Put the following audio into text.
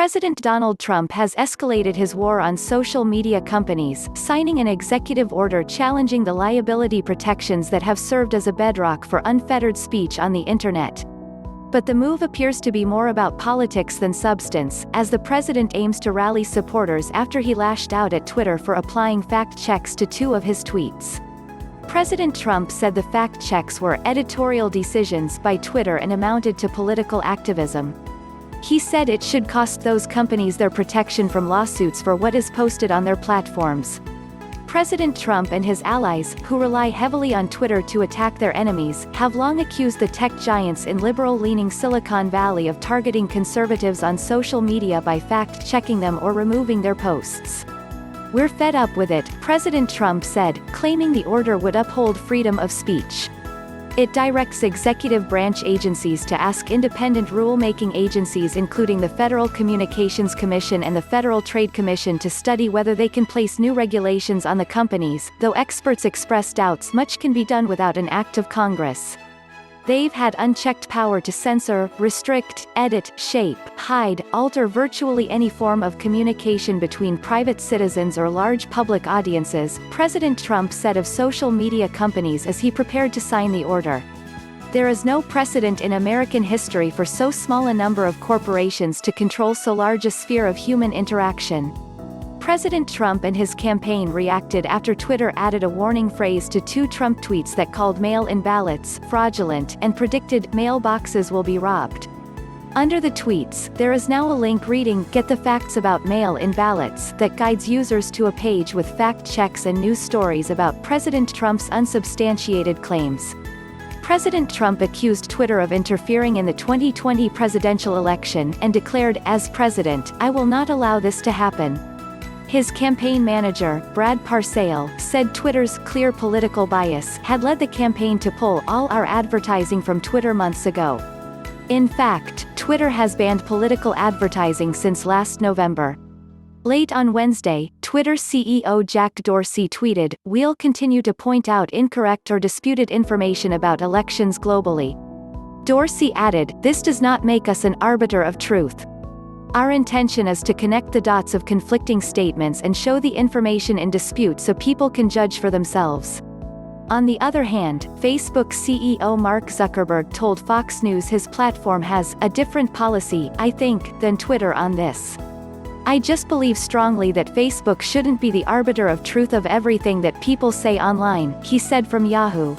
President Donald Trump has escalated his war on social media companies, signing an executive order challenging the liability protections that have served as a bedrock for unfettered speech on the internet. But the move appears to be more about politics than substance, as the president aims to rally supporters after he lashed out at Twitter for applying fact checks to two of his tweets. President Trump said the fact checks were editorial decisions by Twitter and amounted to political activism. He said it should cost those companies their protection from lawsuits for what is posted on their platforms. President Trump and his allies, who rely heavily on Twitter to attack their enemies, have long accused the tech giants in liberal-leaning Silicon Valley of targeting conservatives on social media by fact-checking them or removing their posts. "We're fed up with it," President Trump said, claiming the order would uphold freedom of speech. It directs executive branch agencies to ask independent rule-making agencies including the Federal Communications Commission and the Federal Trade Commission to study whether they can place new regulations on the companies, though experts express doubts much can be done without an act of Congress. They've had unchecked power to censor, restrict, edit, shape, hide, alter virtually any form of communication between private citizens or large public audiences, President Trump said of social media companies as he prepared to sign the order. "There is no precedent in American history for so small a number of corporations to control so large a sphere of human interaction." President Trump and his campaign reacted after Twitter added a warning phrase to two Trump tweets that called mail-in ballots fraudulent and predicted mailboxes will be robbed. Under the tweets, there is now a link reading "Get the facts about mail-in ballots" that guides users to a page with fact checks and news stories about President Trump's unsubstantiated claims. President Trump accused Twitter of interfering in the 2020 presidential election and declared, "As president, I will not allow this to happen." His campaign manager, Brad Parscale, said Twitter's clear political bias had led the campaign to pull all our advertising from Twitter months ago. In fact, Twitter has banned political advertising since last November. Late on Wednesday, Twitter CEO Jack Dorsey tweeted, "We'll continue to point out incorrect or disputed information about elections globally." Dorsey added, "This does not make us an arbiter of truth. Our intention is to connect the dots of conflicting statements and show the information in dispute so people can judge for themselves." On the other hand, Facebook CEO Mark Zuckerberg told Fox News his platform has a different policy, "I think, than Twitter on this. I just believe strongly that Facebook shouldn't be the arbiter of truth of everything that people say online," he said from Yahoo.